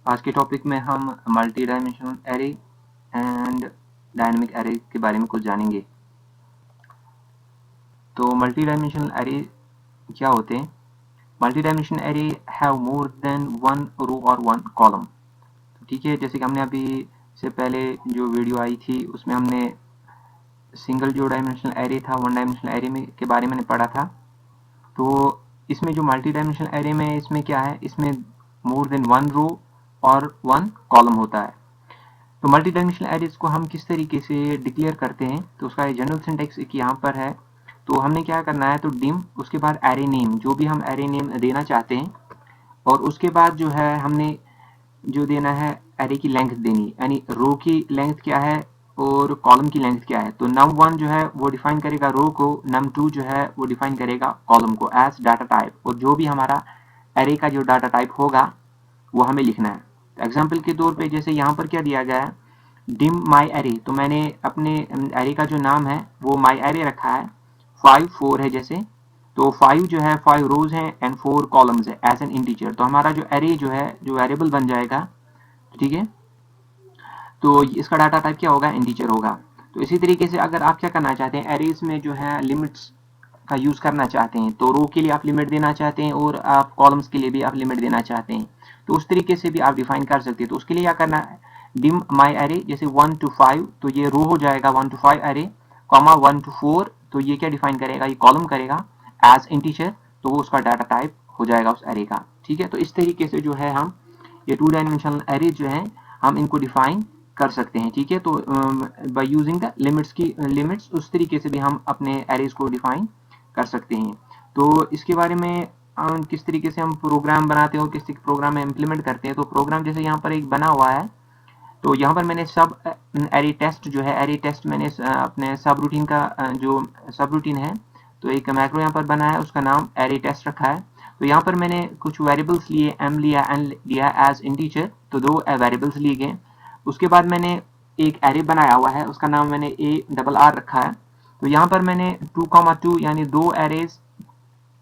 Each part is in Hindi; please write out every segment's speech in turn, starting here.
आज के टॉपिक में हम multi dimensional array and dynamic array के बारे में कुछ जानेंगे। तो मल्टी डायमेंशनल एरे क्या होते हैं? Multi dimensional array have more than one row और वन कॉलम। ठीक है, जैसे कि हमने अभी से पहले जो वीडियो आई थी उसमें हमने सिंगल जो डायमेंशनल एरे था, वन डायमेंशनल एरे में के बारे में पढ़ा था। तो इसमें जो मल्टी डायमेंशनल एरे में इसमें क्या है, इसमें मोर देन वन रो और वन कॉलम होता है। तो मल्टी डायमेंशनल एरेज को हम किस तरीके से डिक्लेयर करते हैं, तो उसका जनरल सिंटेक्स एक यहाँ पर है। तो हमने क्या करना है, तो डिम उसके बाद एरे नेम, जो भी हम एरे नेम देना चाहते हैं, और उसके बाद जो है हमने जो देना है एरे की लेंथ देनी, यानी रो की लेंथ क्या है और कॉलम की लेंथ क्या है। तो num1 जो है वो डिफाइन करेगा रो को, num2 जो है वो डिफाइन करेगा कॉलम को एज डाटा टाइप, और जो भी हमारा एरे का जो डाटा टाइप होगा वो हमें लिखना है। एग्जाम्पल के तौर पे जैसे यहाँ पर क्या दिया गया है, डिम माई एरे, तो मैंने अपने एरे का जो नाम है वो माई एरे रखा है, 5 4 है जैसे, तो 5 जो है 5 रोज हैं एंड 4 कॉलम्स है एज एन इंटीजर। तो हमारा जो एरे जो है जो वेरिएबल बन जाएगा, ठीक है, तो इसका डाटा टाइप क्या होगा, इंटीजर होगा। तो इसी तरीके से अगर आप क्या करना चाहते हैं, एरेज में जो है लिमिट्स का यूज करना चाहते हैं, तो रो के लिए आप लिमिट देना चाहते हैं और आप कॉलम्स के लिए भी आप लिमिट देना चाहते हैं, तो उस तरीके से भी आप डिफाइन कर सकते हैं। तो उसके लिए क्या करना है, डिम माई एरे जैसे 1 to 5, तो ये रो हो जाएगा 1 to 5 एरे, कॉमा 1 to 4, तो ये क्या डिफाइन करेगा, ये कॉलम करेगा एज इंटीजर, तो वो उसका डाटा टाइप हो जाएगा उस एरे का। ठीक है, तो इस तरीके से जो है हम ये टू डायमेंशनल एरे जो है हम इनको डिफाइन कर सकते हैं। ठीक है, तो बाय यूजिंग द लिमिट्स की लिमिट्स, उस तरीके से भी हम अपने एरेज को डिफाइन कर सकते हैं। तो इसके बारे में किस तरीके से हम प्रोग्राम बनाते हैं और किस प्रोग्राम में इम्प्लीमेंट करते हैं। तो प्रोग्राम जैसे यहाँ पर एक बना हुआ है, तो यहाँ पर मैंने सब एरे टेस्ट जो है, एरे टेस्ट मैंने अपने सब रूटीन का जो सब रूटीन है, तो एक मैक्रो यहाँ पर बना है, उसका नाम एरे टेस्ट रखा है। तो यहाँ पर मैंने कुछ वेरिएबल्स लिए, एम लिया, एन लिया एज इंटीजर, तो दो वेरिएबल्स लिए गए। उसके बाद मैंने एक एरे बनाया हुआ है, उसका नाम मैंने ए डबल आर रखा है। तो यहाँ पर मैंने 2,2 यानी दो एरेज,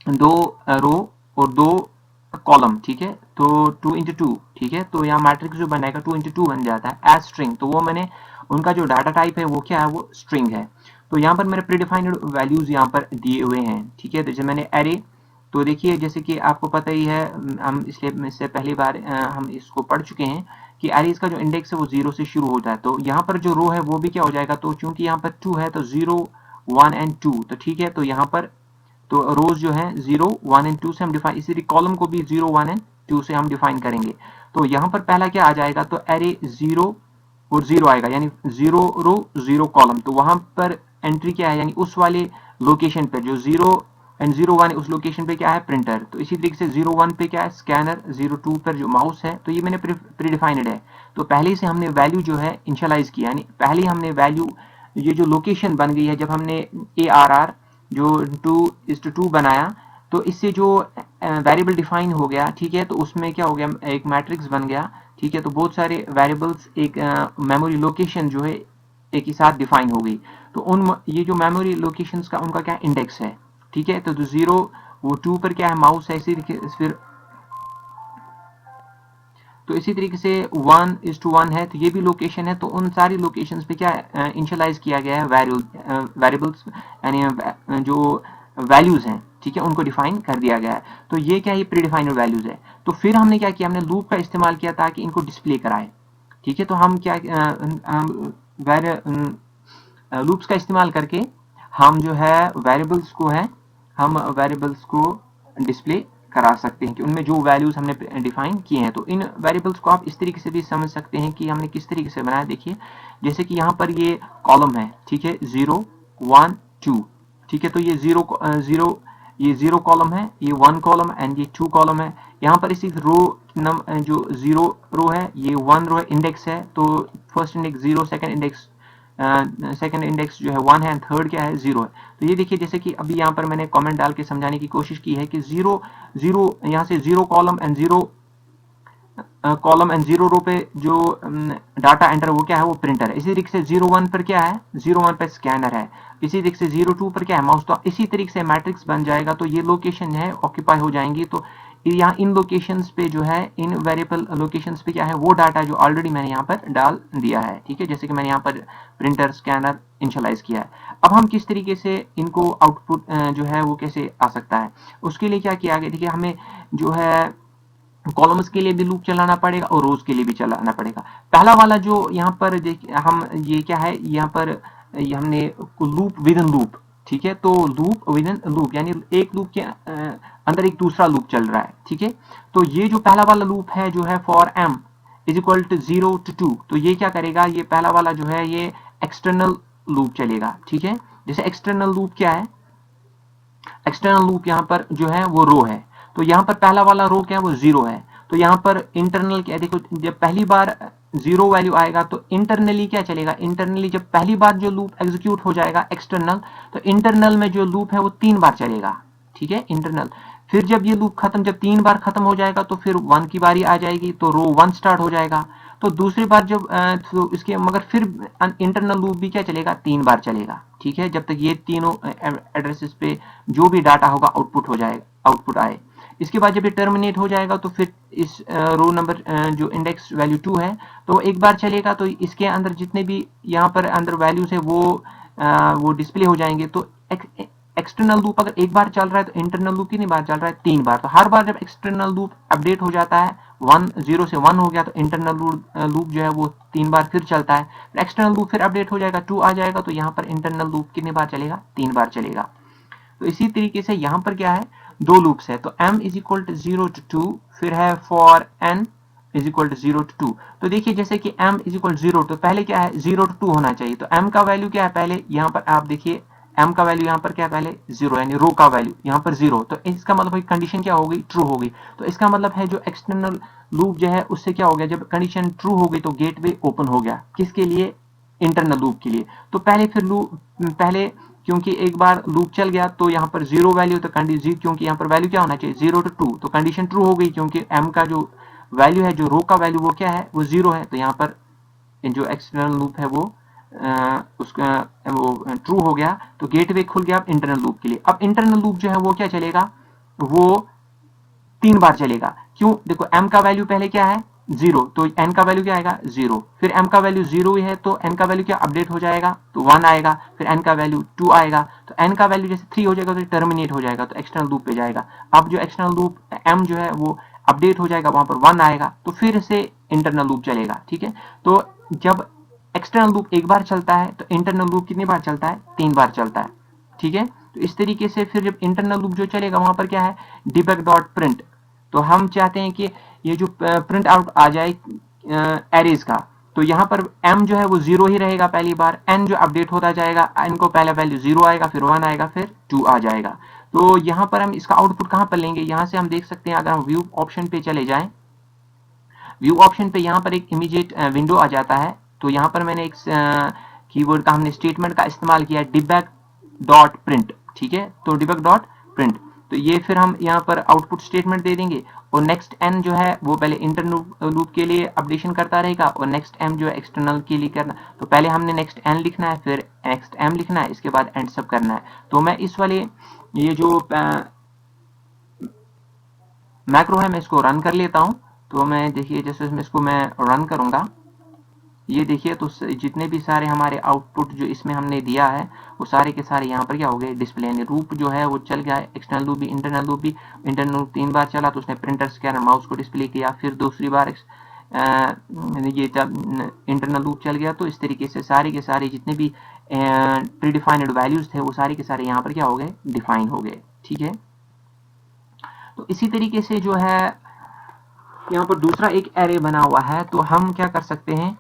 दो रो और दो कॉलम, ठीक है, तो 2 into 2, ठीक है, तो यहाँ मैट्रिक्स जो बनेगा 2 into 2 बन जाता है एज स्ट्रिंग। तो वो मैंने उनका जो डाटा टाइप है वो क्या है, वो स्ट्रिंग है। तो यहाँ पर मैंने प्रीडिफाइंड वैल्यूज यहाँ पर दिए हुए हैं। ठीक है, तो जैसे मैंने एरे, तो देखिए जैसे कि आपको पता ही है, हम इसलिए इससे पहली बार हम इसको पढ़ चुके हैं कि एरेज का जो इंडेक्स है वो 0 से शुरू होता है। तो यहाँ पर जो रो है वो भी क्या हो जाएगा, तो चूंकि यहाँ पर 2 है तो 0 1 एंड 2, तो ठीक है, तो यहाँ पर तो रोज जो है 0 1 एंड 2 से हम डिफाइन, इसी कॉलम को भी 0 1 एंड 2 से हम डिफाइन करेंगे। तो यहाँ पर पहला क्या आ जाएगा, तो एरे 0 और 0 आएगा, यानी 0 रो 0 कॉलम। तो वहां पर एंट्री क्या है, यानी उस वाले लोकेशन पर जो 0 एंड 0 1 उस लोकेशन पे क्या है, प्रिंटर। तो इसी तरीके से 0 1 पे क्या है, स्कैनर, 0 2 पर जो माउस है, तो ये मैंने प्रीडिफाइंड है। तो पहले से हमने वैल्यू जो है इनिशियलाइज किया, यानी पहले हमने वैल्यू, ये जो लोकेशन बन गई है जब हमने ए आर आर जो 2:2 बनाया, तो इससे जो वेरिएबल डिफाइन हो गया, ठीक है, तो उसमें क्या हो गया, एक मैट्रिक्स बन गया। ठीक है, तो बहुत सारे वेरिएबल्स एक मेमोरी लोकेशन जो है एक ही साथ डिफाइन हो गई। तो उन ये जो मेमोरी लोकेशंस का उनका क्या इंडेक्स है। ठीक है, तो 0 वो 2 पर क्या है, माउस है, इसी फिर तो इसी तरीके से 1:1 है, तो ये भी लोकेशन है। तो उन सारी लोकेशंस पे क्या इनिशियलाइज किया गया है वेरिएबल्स, यानी जो वैल्यूज हैं, ठीक है, उनको डिफाइन कर दिया गया है। तो ये क्या है, ये प्रीडिफाइंड वैल्यूज है। तो फिर हमने क्या किया, हमने लूप का इस्तेमाल किया ताकि इनको डिस्प्ले कराए। ठीक है, तो हम क्या लूप्स का इस्तेमाल करके हम जो है वेरिएबल्स को है, हम वेरिएबल्स को डिस्प्ले करा सकते हैं कि उनमें जो वैल्यूज हमने डिफाइन किए हैं। तो इन वेरिएबल्स को आप इस तरीके से भी समझ सकते हैं कि हमने किस तरीके से बनाया। देखिए जैसे कि यहाँ पर ये कॉलम है, ठीक है, 0 1 2, ठीक है, तो ये 0 ये 0 कॉलम है, ये 1 कॉलम एंड ये 2 कॉलम है। यहाँ पर इसी रो जो 0 रो है, ये 1 रो है, इंडेक्स है, तो फर्स्ट इंडेक्स 0, सेकंड इंडेक्स जो है 1 है, थर्ड क्या है, 0 है। तो ये देखिए जैसे कि अभी यहाँ पर मैंने कमेंट डाल के समझाने की कोशिश की है कि 0 0 यहाँ से 0 कॉलम एंड 0 रो पे जो डाटा एंटर वो क्या है, वो प्रिंटर है। इसी तरीके से 0 1 पर क्या है, 0 1 पर स्कैनर है। इसी तरीके से 0 2 पर क्या है, माउस। तो इसी तरीके से मैट्रिक्स बन जाएगा। तो ये लोकेशन है ऑक्यूपाई हो जाएंगी। तो यहाँ इन लोकेशंस पे जो है, इन वेरिएबल लोकेशंस पे क्या है, वो डाटा जो ऑलरेडी मैंने यहाँ पर डाल दिया है, ठीक है, जैसे कि मैंने यहाँ पर प्रिंटर स्कैनर इनिशियलाइज किया है। अब हम किस तरीके से इनको आउटपुट जो है वो कैसे आ सकता है, उसके लिए क्या किया गया, ठीक है, हमें जो है कॉलम्स के लिए भी लूप चलाना पड़ेगा और रोज के लिए भी चलाना पड़ेगा। पहला वाला जो यहाँ पर हम ये क्या है, यहाँ पर ये हमने लूप विद इन लूप, ठीक है, तो लूप विद इन लूप यानी एक लूप के अंदर एक दूसरा लूप चल रहा है, ठीक है। तो ये जो पहला वाला लूप है जो है for m is equal to 0 to 2, तो ये क्या करेगा, ये पहला वाला जो है ये एक्सटर्नल लूप चलेगा, ठीक है। जैसे एक्सटर्नल लूप क्या है, एक्सटर्नल लूप यहाँ पर जो है वो रो है, तो यहाँ पर पहला वाला रो क्या है, वो 0 है, तो यहाँ पर इंटरनल क्या, देखो जब पहली बार 0 वैल्यू आएगा तो इंटरनली क्या चलेगा, इंटरनली जब पहली बार जो लूप एग्जीक्यूट हो जाएगा एक्सटर्नल, तो इंटरनल में जो लूप है वो 3 बार चलेगा, ठीक है, इंटरनल। फिर जब ये लूप खत्म, जब 3 बार खत्म हो जाएगा तो फिर 1 की बारी आ जाएगी, तो रो 1 स्टार्ट हो जाएगा। तो दूसरी बार जब तो इसके मगर फिर इंटरनल लूप भी क्या चलेगा, 3 बार चलेगा, ठीक है, जब तक ये तीनों एड्रेसेस पे जो भी डाटा होगा आउटपुट हो जाएगा, आउटपुट आए। इसके बाद जब ये टर्मिनेट हो जाएगा तो फिर इस रो नंबर जो इंडेक्स वैल्यू 2 है तो एक बार चलेगा, तो इसके अंदर जितने भी यहाँ पर अंदर वैल्यूज है वो डिस्प्ले हो जाएंगे। तो एक्सटर्नल लूप अगर एक बार चल रहा है तो इंटरनल लूप कितनी बार चल रहा है, 3 बार। तो हर बार जब एक्सटर्नल लूप अपडेट हो जाता है 0 से 1 हो गया, तो इंटरनल लूप जो है वो 3 बार फिर चलता है। एक्सटर्नल लूप फिर अपडेट हो जाएगा, 2 आ जाएगा, तो यहाँ पर इंटरनल लूप कितनी बार चलेगा, 3 बार चलेगा। तो इसी तरीके से यहाँ पर क्या है, 2 लूप्स है, तो m is equal to 0 to 2, फिर है for n is equal to 0 to 2। तो देखिए जैसे कि m इज इक्वल 0, तो पहले क्या है 0 to 2 होना चाहिए, तो m का वैल्यू क्या है, पहले यहाँ पर आप देखिए m का वैल्यू यहाँ पर क्या है, पहले 0 यानी रो का वैल्यू यहाँ पर 0, तो इसका मतलब कंडीशन क्या होगी, ट्रू होगी। तो इसका मतलब है जो एक्सटर्नल लूप जो है उससे क्या हो गया, जब कंडीशन ट्रू हो गई तो गेटवे ओपन हो गया, किसके लिए, इंटरनल लूप के लिए। तो पहले फिर लूप पहले क्योंकि एक बार लूप चल गया तो यहाँ पर 0 वैल्यू, तो कंडीशन क्योंकि यहाँ पर वैल्यू क्या होना चाहिए 0 to 2, तो कंडीशन ट्रू हो गई क्योंकि m का जो वैल्यू है, जो रो का वैल्यू वो क्या है, वो 0 है, तो यहाँ पर जो एक्सटर्नल लूप है वो उसका वो ट्रू हो गया, तो गेटवे खुल गया अब इंटरनल लूप के लिए। अब इंटरनल लूप जो है वो क्या चलेगा, वो 3 बार चलेगा, क्यों, देखो m का वैल्यू पहले क्या है 0, तो n का वैल्यू क्या आएगा 0, फिर m का वैल्यू 0 ही है तो n का वैल्यू क्या अपडेट हो जाएगा, तो 1 आएगा, फिर n का वैल्यू 2 आएगा, तो n का वैल्यू जैसे 3 हो जाएगा तो टर्मिनेट हो जाएगा, तो एक्सटर्नल लूप पे जाएगा। अब जो एक्सटर्नल लूप m जो है वो अपडेट हो जाएगा, वहां पर 1 आएगा, तो फिर से इंटरनल लूप चलेगा, ठीक है। तो जब एक्सटर्नल लूप एक बार चलता है तो इंटरनल लूप कितनी बार चलता है, 3 बार चलता है, ठीक है। तो इस तरीके से फिर जब इंटरनल लूप जो चलेगा वहां पर क्या है, debug डॉट प्रिंट, तो हम चाहते हैं कि ये जो प्रिंट आउट आ जाए एरेज का, तो यहाँ पर m जो है वो 0 ही रहेगा पहली बार, n जो अपडेट होता जाएगा, n को पहला वैल्यू 0 आएगा, फिर 1 आएगा, फिर 2 आ जाएगा। तो यहाँ पर हम इसका आउटपुट कहाँ पर लेंगे, यहाँ से हम देख सकते हैं, अगर हम व्यू ऑप्शन पे चले जाएं, व्यू ऑप्शन पे यहाँ पर एक इमीडिएट विंडो आ जाता है, तो यहाँ पर मैंने एक कीवर्ड का हमने स्टेटमेंट का इस्तेमाल किया debug डॉट प्रिंट, ठीक है, तो debug डॉट प्रिंट, तो ये फिर हम यहाँ पर आउटपुट स्टेटमेंट दे देंगे, और नेक्स्ट n जो है वो पहले इंटरनल लूप के लिए अपडेशन करता रहेगा, और नेक्स्ट m जो है एक्सटर्नल के लिए करना, तो पहले हमने नेक्स्ट n लिखना है, फिर नेक्स्ट m लिखना है, इसके बाद एंड सब करना है। तो मैं इस वाले ये जो मैक्रो है मैं इसको रन कर लेता हूँ, तो मैं देखिए जैसे इसको मैं रन करूंगा, ये देखिए तो जितने भी सारे हमारे आउटपुट जो इसमें हमने दिया है वो सारे के सारे यहाँ पर क्या हो गए, डिस्प्ले, यानी लूप जो है वो चल गया है, एक्सटर्नल लूप भी इंटरनल लूप भी, इंटरनल लूप 3 बार चला तो उसने प्रिंटर स्कैनर माउस को डिस्प्ले किया, फिर दूसरी बार ये इंटरनल लूप चल गया। तो इस तरीके से सारे के सारे जितने भी प्री डिफाइंड वैल्यूज थे वो सारे के सारे यहाँ पर क्या हो गए, डिफाइन हो गए, ठीक है। तो इसी तरीके से जो है यहाँ पर दूसरा एक एरे बना हुआ है, तो हम क्या कर सकते हैं,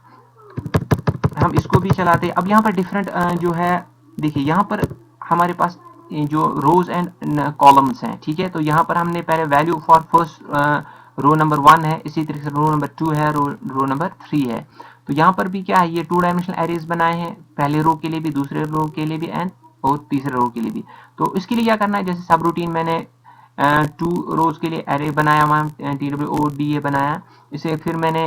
हम इसको भी चलाते हैं। अब यहाँ पर डिफरेंट जो है देखिए यहाँ पर हमारे पास जो रोज एंड कॉलम्स हैं, ठीक है, तो यहाँ पर हमने पहले value for first row number 1 है, इसी तरीके से रो नंबर 2 है, रो नंबर 3 है। तो यहाँ पर भी क्या है, ये 2 डायमेंशनल एरेज बनाए हैं, पहले रो के लिए भी, दूसरे रो के लिए भी एंड और तीसरे रो के लिए भी। तो इसके लिए क्या करना है, जैसे सब रूटीन मैंने 2 रोज के लिए एरे बनाया हुआ, TWODA बनाया, इसे फिर मैंने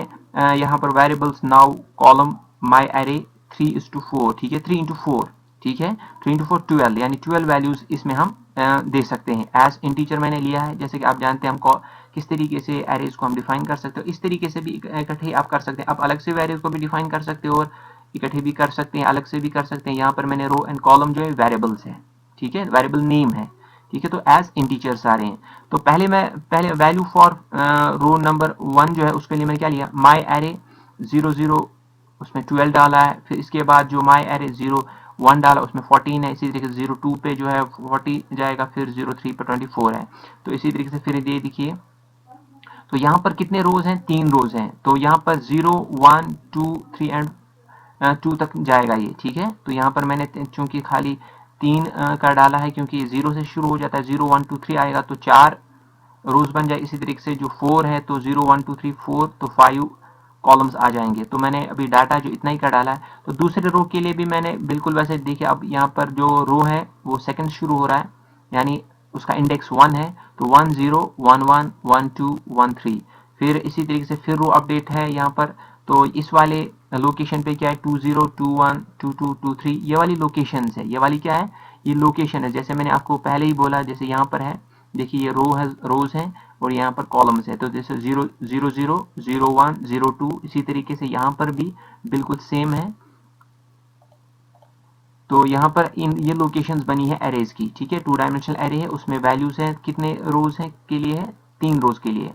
यहाँ पर वेरिएबल्स नाउ कॉलम माई एरे 3:4, ठीक है, 3 into 4, ठीक है, 3 into 4 12, यानी 12 वैल्यूज इसमें हम दे सकते हैं। एज इंटीजर मैंने लिया है, जैसे कि आप जानते हैं हम किस तरीके से एरेज को हम डिफाइन कर सकते हो, इस तरीके से भी इकट्ठे आप कर सकते हैं। आप अलग से एरेज को भी डिफाइन कर सकते हो और इकट्ठे भी कर सकते हैं, अलग से भी कर सकते हैं। यहाँ पर मैंने रो एंड कॉलम जो है वेरिएबल्स है, ठीक है, वेरिएबल नेम है, ठीक है, तो एज इंटीजर्स आ रहे हैं। तो पहले वैल्यू फॉर रो नंबर 1 जो है उसके लिए मैंने क्या लिया, माई एरे 00 उसमें 12 डाला है। फिर इसके बाद जो माई एरे 01 डाला उसमें 14 है। इसी तरीके से 02 पे जो है 40 जाएगा, फिर 03 पे 24 है। तो इसी तरीके से फिर ये देखिए, तो यहाँ पर कितने रोज हैं, 3 रोज हैं। तो यहाँ पर 0 1 2 3 एंड 2 तक जाएगा ये, ठीक है। तो यहाँ पर मैंने चूंकि खाली 3 का डाला है, क्योंकि 0 से शुरू हो जाता है, 0 1 2 3 आएगा तो 4 रोज बन जाए। इसी तरीके से जो 4 है तो 0 1 2 3 4, तो 5 कॉलम्स आ जाएंगे। तो मैंने अभी डाटा जो इतना ही का डाला है। तो दूसरे रो के लिए भी मैंने बिल्कुल वैसे देखिए, अब यहाँ पर जो रो है वो सेकंड शुरू हो रहा है, यानी उसका इंडेक्स 1 है, तो 1 0 1 1 1 2 1 3। फिर इसी तरीके से फिर रो अपडेट है यहाँ पर। तो इस वाले लोकेशन पे क्या है, 2 0 2 1 2 2 2 3, ये वाली लोकेशन है। ये वाली क्या है, ये लोकेशन है। जैसे मैंने आपको पहले ही बोला, जैसे यहाँ पर है, देखिए ये रोज है और यहाँ पर कॉलम्स है। तो जैसे 0 0 0 0 1 0 2, इसी तरीके से यहाँ पर भी बिल्कुल सेम है। तो यहाँ पर ये लोकेशंस बनी है एरेज की, ठीक है। 2 डायमेंशनल एरे है, उसमें वैल्यूज है, कितने रोज है के लिए है, 3 रोज के लिए।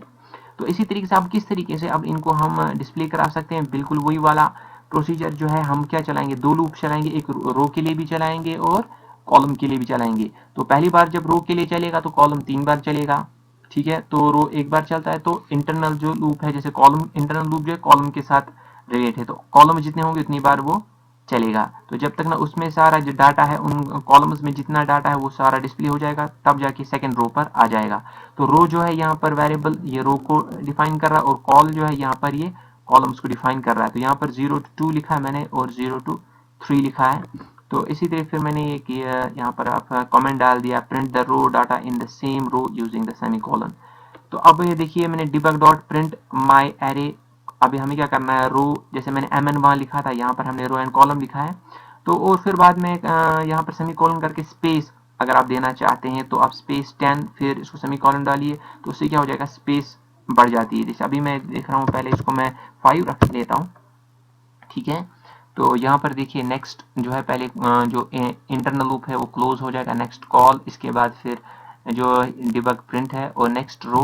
तो इसी तरीके से अब किस तरीके से अब इनको हम डिस्प्ले करा सकते हैं, बिल्कुल वही वाला प्रोसीजर जो है हम क्या चलाएंगे, 2 लूप चलाएंगे, एक रो के लिए भी चलाएंगे और कॉलम के लिए भी चलाएंगे। तो पहली बार जब रो के लिए चलेगा तो कॉलम 3 बार चलेगा, ठीक है। तो रो एक बार चलता है। तो इंटरनल जो लूप है, जैसे कॉलम इंटरनल लूप जो है कॉलम के साथ रिलेट है, तो कॉलम जितने होंगे उतनी बार वो चलेगा। तो जब तक ना उसमें सारा जो डाटा है, उन कॉलम्स में जितना डाटा है वो सारा डिस्प्ले हो जाएगा, तब जाके सेकंड रो पर आ जाएगा। तो रो जो है यहाँ पर वेरिएबल ये रो को डिफाइन कर रहा है, और कॉल जो है यहाँ पर ये कॉलम्स को डिफाइन कर रहा है। तो यहाँ पर 0 to 2 लिखा है मैंने और 0 to 3 लिखा है। तो इसी तरह फिर मैंने ये किया, यहाँ पर आप कमेंट डाल दिया, print the row data in the same row using the semicolon. तो अब ये देखिए, मैंने debug dot print my array, अभी हमें क्या करना है, रो जैसे मैंने mn वहां लिखा था, यहाँ पर हमने रो एंड कॉलम लिखा है। तो और फिर बाद में यहाँ पर सेमी कॉलन करके स्पेस अगर आप देना चाहते हैं तो आप स्पेस 10 फिर इसको सेमी कॉलन डालिए, तो उससे क्या हो जाएगा, स्पेस बढ़ जाती है। जैसे अभी मैं देख रहा हूँ, पहले इसको मैं 5 रख लेता हूँ, ठीक है। तो यहाँ पर देखिए नेक्स्ट जो है, पहले जो इंटरनल लूप है वो क्लोज हो जाएगा, नेक्स्ट कॉल, इसके बाद फिर जो डिबग प्रिंट है और नेक्स्ट रो,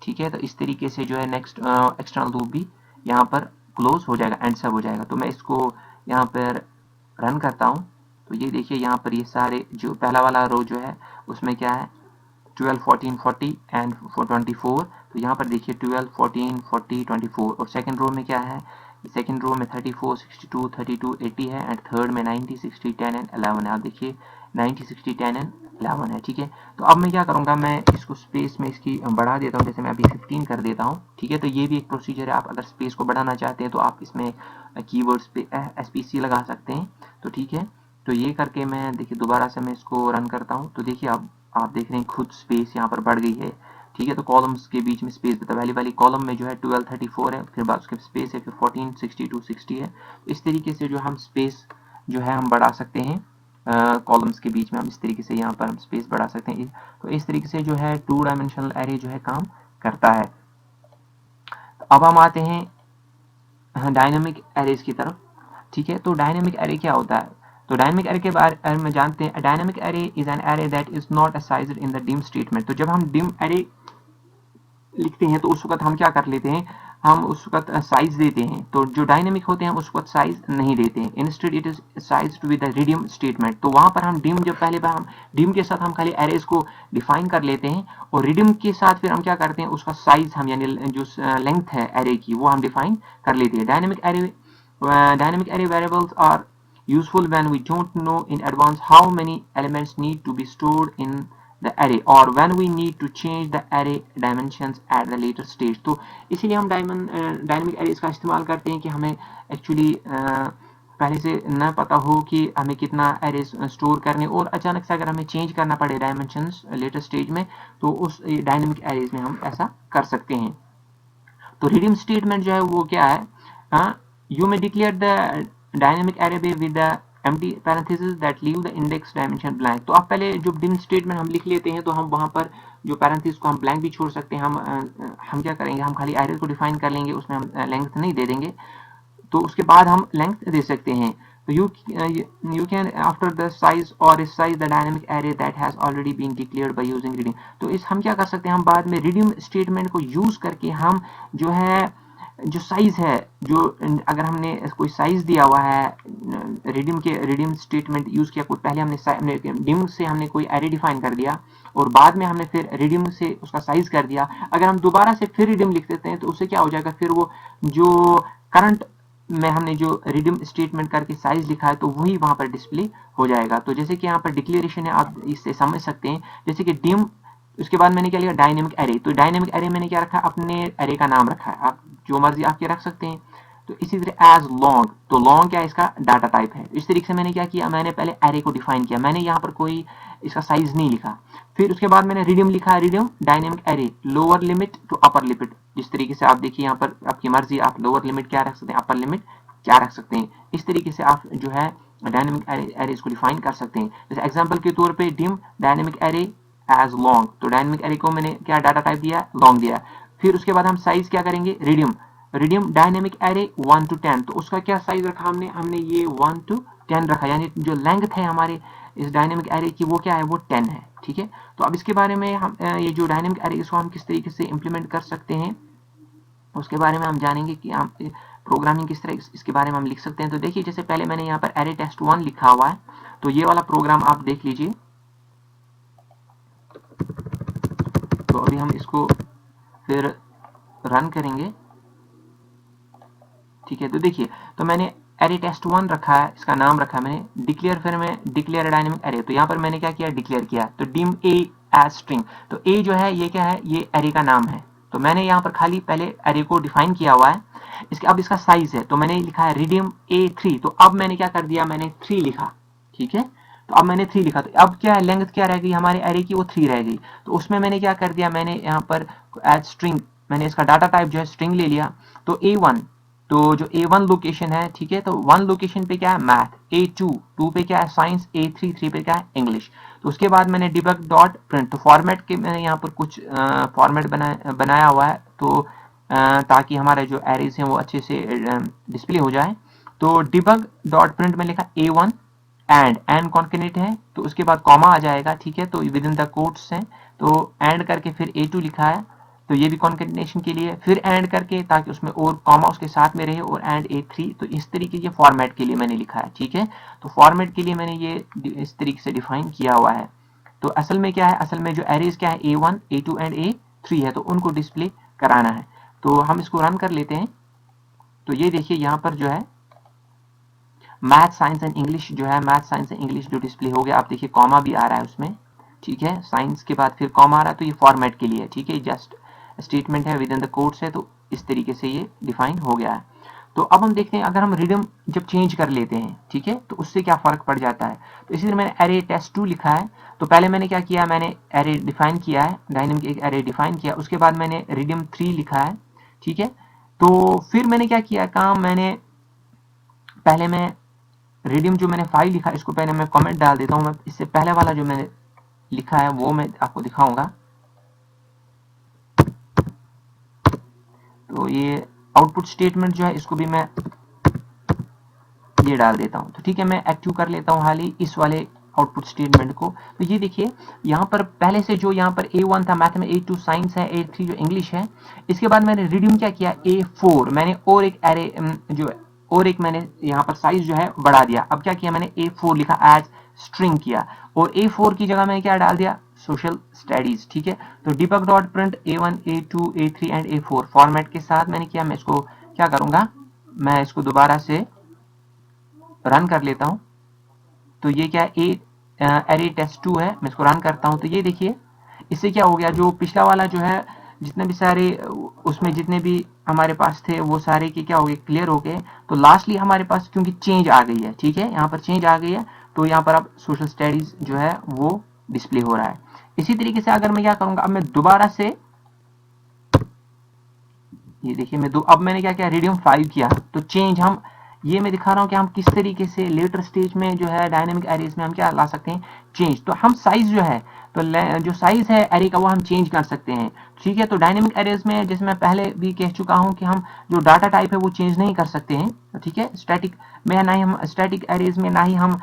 ठीक है। तो इस तरीके से जो है नेक्स्ट एक्सटर्नल लूप भी यहाँ पर क्लोज हो जाएगा, एंड सब हो जाएगा। तो मैं इसको यहाँ पर रन करता हूँ। तो ये देखिए यहाँ पर ये सारे जो पहला वाला रो जो है उसमें क्या है, 12 14 40 एंड 24। तो यहाँ पर देखिए 12 14 40 24। और सेकंड रो में क्या है, सेकंड रो में 34 62 32 80 है, एंड थर्ड में 90 60 10 एंड 11 है। आप देखिए 90 60 10 एंड 11 है, ठीक है। तो अब मैं क्या करूंगा, मैं इसको स्पेस में इसकी बढ़ा देता हूँ, जैसे मैं अभी 15 कर देता हूँ, ठीक है। तो ये भी एक प्रोसीजर है, आप अगर स्पेस को बढ़ाना चाहते हैं तो आप इसमें कीवर्ड्स पे SPC लगा सकते हैं, तो ठीक है। तो ये करके मैं देखिए दोबारा से मैं इसको रन करता हूँ। तो देखिए आप देख रहे हैं खुद स्पेस यहाँ पर बढ़ गई है, ठीक है। तो कॉलम्स के बीच में स्पेस बता, पहली वाली कॉलम में जो है 12 34 है, फिर बाद उसके स्पेस है, फिर 14 62 60 है। इस तरीके से जो हम स्पेस जो है हम बढ़ा सकते हैं, कॉलम्स के बीच में हम इस तरीके से यहाँ पर हम स्पेस बढ़ा सकते हैं। तो इस तरीके से जो है 2 डायमेंशनल एरे जो है काम करता है। अब हम आते हैं डायनेमिक एरेज की तरफ, ठीक है। तो डायनेमिक एरे क्या होता है, तो डायनेमिक एरे के बारे में जानते हैं। Dynamic array is an array that is not a sized in the dim statement. तो जब हम डिम एरे लिखते हैं तो उस वक्त हम क्या कर लेते हैं, हम उस वक्त साइज देते हैं। तो जो डायनेमिक होते हैं उस वक्त साइज नहीं देते हैं, instead it is sized with the redeem statement. तो वहां पर हम डिम, जब पहले बार हम डिम के साथ हम खाली एरेज को डिफाइन कर लेते हैं, और रिडीम के साथ फिर हम क्या करते हैं, उसका साइज हम यानी जो लेंथ है एरे की वो हम डिफाइन कर लेते हैं। Dynamic array variables are useful when we don't know in advance how many elements need to be stored in the array or when we need to change the array dimensions at the later stage। तो इसीलिए हम डायनेमिक एरेज का इस्तेमाल करते हैं कि हमें एक्चुअली पहले से न पता हो कि हमें कितना एरे स्टोर करने, और अचानक से अगर हमें चेंज करना पड़े डायमेंशंस लेटर स्टेज में, तो उस डायनेमिक एरेज में हम ऐसा कर सकते हैं। तो रिडीम स्टेटमेंट जो है वो क्या है, you may declare the dynamic array with the empty parentheses that leave the index dimension blank। तो आप पहले जो dim स्टेटमेंट हम लिख लेते हैं तो हम वहां पर जो पैरेंथेसिस को हम ब्लैंक भी छोड़ सकते हैं। हम क्या करेंगे, हम खाली एरे को डिफाइन कर लेंगे, उसमें हम लेंथ नहीं दे देंगे, तो उसके बाद हम लेंथ दे सकते हैं। तो you can after the size or resize the dynamic array that has already been declared by using redeem। तो इस हम क्या कर सकते हैं, हम बाद में redeem स्टेटमेंट को यूज करके हम जो है जो साइज है, जो अगर हमने कोई साइज दिया हुआ है रिडीम स्टेटमेंट यूज किया, कोई पहले हमने डिम से हमने कोई एरे डिफाइन कर दिया और बाद में हमने फिर रिडीम से उसका साइज कर दिया, अगर हम दोबारा से फिर रिडीम लिख देते हैं तो उससे क्या हो जाएगा, फिर वो जो करंट में हमने जो रिडीम स्टेटमेंट करके साइज लिखा है तो वही वहां पर डिस्प्ले हो जाएगा। तो जैसे कि यहाँ पर डिक्लेरेशन है, आप इससे समझ सकते हैं, जैसे कि डिम, उसके बाद मैंने क्या लिया डायनेमिक एरे। तो डायनेमिक एरे मैंने क्या रखा, अपने एरे का नाम रखा है, आप जो मर्जी आपके रख सकते हैं। तो इसी तरह एज लॉन्ग, तो लॉन्ग क्या है, इसका डाटा टाइप है। इस तरीके से मैंने क्या किया, मैंने पहले एरे को डिफाइन किया, मैंने यहाँ पर कोई इसका साइज नहीं लिखा। फिर उसके बाद मैंने रिडीम लिखा, redim dynamic array lower limit to upper limit. जिस तरीके से आप देखिए यहाँ पर आपकी मर्जी, आप लोअर लिमिट क्या रख सकते हैं, अपर लिमिट क्या रख सकते हैं। इस तरीके से आप जो है डायनेमिक एरे इसको डिफाइन कर सकते हैं। जैसे एग्जांपल के तौर पे dim dynamic array as long, तो डायनेमिक एरे को मैंने क्या डाटा टाइप दिया, लॉन्ग दिया। फिर उसके बाद हम साइज क्या करेंगे, रिडीम डायनेमिक एरे 1 to 10, तो उसका क्या साइज रखा हमने ये 1 to 10 रखा, यानी जो लेंथ है हमारे इस डायनेमिक एरे की वो क्या है, वो 10 है। ठीक है, तो अब इसके बारे में हम ये जो डायनेमिक एरे इसको हम किस तरीके से इंप्लीमेंट कर सकते हैं उसके बारे में हम जानेंगे कि हम प्रोग्रामिंग किस तरह इसके बारे में हम लिख सकते हैं। तो देखिए जैसे पहले मैंने यहाँ पर एरे टेस्ट 1 लिखा हुआ है, तो ये वाला प्रोग्राम आप देख लीजिए। तो अभी हम इसको फिर रन करेंगे। ठीक है, तो देखिए तो मैंने एरे टेस्ट 1 रखा है, इसका नाम रखा है मैंने डिक्लेयर, फिर मैं डिक्लेयर डायनेमिक एरे, तो यहाँ पर मैंने क्या किया, डिक्लेयर किया। तो डिम ए एज स्ट्रिंग, तो ए जो है ये क्या है, ये एरे का नाम है। तो मैंने यहाँ पर खाली पहले एरे को डिफाइन किया हुआ है। अब इसका साइज है, तो मैंने लिखा है रिडीम A3, तो अब मैंने क्या कर दिया, मैंने 3 लिखा। ठीक है, तो अब मैंने 3 लिखा, तो अब क्या है, लेंथ क्या रह गई हमारे एरे की, वो 3 रह गई। तो उसमें मैंने क्या कर दिया, मैंने यहाँ पर एज स्ट्रिंग मैंने इसका डाटा टाइप जो है स्ट्रिंग ले लिया। तो A1, तो जो A1 लोकेशन है, ठीक है, तो 1 लोकेशन पे क्या है मैथ, A2 2 पे क्या है साइंस, A3 3 पे क्या है इंग्लिश। तो उसके बाद मैंने डिबग डॉट प्रिंट, तो फॉर्मेट के मैंने यहाँ पर कुछ फॉर्मेट बनाया हुआ है, तो ताकि हमारे जो एरेज हैं वो अच्छे से डिस्प्ले हो जाए। तो डिबग डॉट प्रिंट में लिखा A1 एंड कॉन्केनेट है, तो उसके बाद कॉमा आ जाएगा। ठीक है, तो विद इन द कोट्स है, तो एंड करके फिर A2 लिखा है, तो ये भी कॉन्केटेनेशन के लिए, फिर एंड करके ताकि उसमें और कॉमा उसके साथ में रहे, और एंड A3। तो इस तरीके के फॉर्मेट के लिए मैंने लिखा है। ठीक है, तो फॉर्मेट के लिए मैंने ये इस तरीके से डिफाइन किया हुआ है। तो असल में क्या है, असल में जो एरेज क्या है A1 A2 एंड A3 है, तो उनको डिस्प्ले कराना है। तो हम इसको रन कर लेते हैं। तो ये देखिए यहाँ पर जो है मैथ साइंस एंड इंग्लिश जो है, मैथ साइंस एंड इंग्लिश जो डिस्प्ले हो गया, आप देखिए कॉमा भी आ रहा है उसमें। ठीक है, साइंस के बाद फिर कॉमा आ रहा है, तो ये फॉर्मेट के लिए। ठीक है, जस्ट स्टेटमेंट है विद इन द कोट्स है, तो इस तरीके से ये डिफाइन हो गया है। तो अब हम देखते हैं अगर हम रिडम जब चेंज कर लेते हैं, ठीक है, तो उससे क्या फर्क पड़ जाता है। तो इसी तरह मैंने एरे टेस्ट 2 लिखा है, तो पहले मैंने क्या किया, मैंने एरे डिफाइन किया है, डायनेमिक एक एरे डिफाइन किया, उसके बाद मैंने रिडम 3 लिखा है। ठीक है, तो फिर मैंने क्या किया काम, मैंने पहले मैं रिडीम जो मैंने फाइल लिखा, इसको पहले मैं कमेंट डाल देता हूं। मैं इससे पहले वाला जो मैंने लिखा है वो मैं आपको दिखाऊंगा। तो ये आउटपुट स्टेटमेंट जो है इसको भी मैं ये डाल देता हूं। तो ठीक है, मैं एक्टिव कर लेता हूं हाल ही इस वाले आउटपुट स्टेटमेंट को। तो ये देखिए यहाँ पर पहले से जो यहाँ पर A1 था मैथ में, A2 साइंस है, A3 जो इंग्लिश है, इसके बाद मैंने रिडीम क्या किया, A4 मैंने और एक एरे जो और एक मैंने यहाँ पर साइज जो है बढ़ा दिया। अब क्या किया, मैंने A4 लिखा एज स्ट्रिंग किया, और A4 की जगह मैंने क्या डाल दिया, सोशल स्टडीज। ठीक है, तो debug dot print A1 A2 A3 and A4 format के साथ मैंने किया। मैं इसको क्या करूंगा, मैं इसको दोबारा से रन कर लेता हूं। तो ये क्या है, एरे टेस्ट 2 है, मैं इसको रन करता हूं। तो ये देखिए इससे क्या हो गया, जो पिछला वाला जो है जितने भी सारे उसमें जितने भी हमारे पास थे वो सारे के क्या हो गए, क्लियर हो गए। तो लास्टली हमारे पास क्योंकि चेंज आ गई है, ठीक है, यहाँ पर चेंज आ गई है, तो यहाँ पर अब सोशल स्टडीज जो है वो डिस्प्ले हो रहा है। इसी तरीके से अगर मैं क्या करूंगा, अब मैं दोबारा से ये देखिए अब मैंने क्या किया, रिडीम 5 किया, तो चेंज हम ये मैं दिखा रहा हूँ कि हम किस तरीके से लेटर स्टेज में जो है डायनेमिक एरेज में हम क्या ला सकते हैं, चेंज। तो हम साइज जो है, तो जो साइज है एरे का वो हम चेंज कर सकते हैं, ठीक है। तो डायनेमिक एरेज में जैसे मैं पहले भी कह चुका हूँ कि हम जो डाटा टाइप है वो चेंज नहीं कर सकते हैं, ठीक है। स्टैटिक में ना ही हम स्टैटिक एरेज में ना ही हम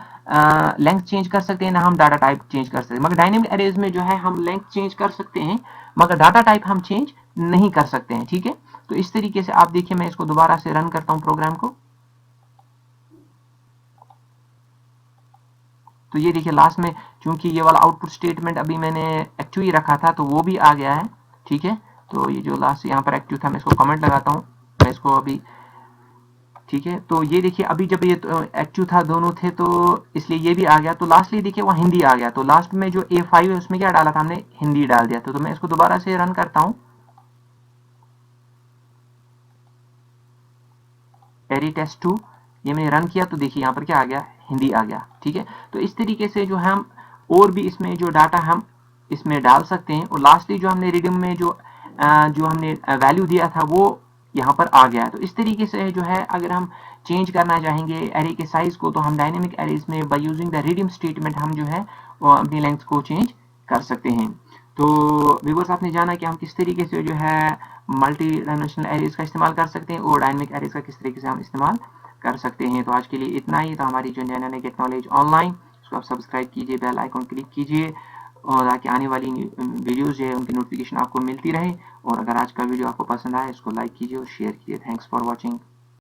लेंथ चेंज कर सकते हैं, ना हम डाटा टाइप चेंज कर सकते हैं। मगर डायनेमिक एरेज में जो है हम लेंथ चेंज कर सकते हैं, मगर डाटा टाइप हम चेंज नहीं कर सकते हैं, ठीक है। तो इस तरीके से आप देखिए, मैं इसको दोबारा से रन करता हूँ प्रोग्राम को। तो ये देखिए लास्ट में चूंकि ये वाला आउटपुट स्टेटमेंट अभी मैंने एक्टिव ही रखा था तो वो भी आ गया है, ठीक है। तो ये जो लास्ट यहाँ पर एक्टिव था, मैं इसको कमेंट लगाता हूँ, मैं इसको अभी, ठीक है। तो ये देखिए अभी जब ये एक्टिव था दोनों थे तो इसलिए ये भी आ गया। तो लास्टली देखिए वहाँ हिंदी आ गया। तो लास्ट में जो A5 है उसमें क्या डाला था हमने, हिंदी डाल दिया। तो मैं इसको दोबारा से रन करता हूँ, एरी टेस्ट 2, ये मैंने रन किया तो देखिए यहाँ पर क्या आ गया, हिंदी आ गया, ठीक है। तो इस तरीके से जो हम और भी इसमें जो डाटा हम इसमें डाल सकते हैं। और लास्टली जो हमने रिडम में जो हमने वैल्यू दिया था वो यहाँ पर आ गया है। तो इस तरीके से जो है अगर हम चेंज करना चाहेंगे एरे के साइज को, तो हम डायनेमिक एरेज में by using the redeem statement हम जो है वो अपनी लेंथ को चेंज कर सकते हैं। तो व्यूअर्स आपने जाना कि हम किस तरीके से जो है मल्टी डायमेंशनल एरेज का इस्तेमाल कर सकते हैं और डायनेमिक एरेज का किस तरीके से हम इस्तेमाल कर सकते हैं। तो आज के लिए इतना ही। तो हमारी जो चैनल है गेट नॉलेज ऑनलाइन, उसको आप सब्सक्राइब कीजिए, बेल आइकन क्लिक कीजिए, और ताकि आने वाली वीडियोज़ जो है उनकी नोटिफिकेशन आपको मिलती रहे। और अगर आज का वीडियो आपको पसंद आए इसको लाइक कीजिए और शेयर कीजिए। Thanks for watching.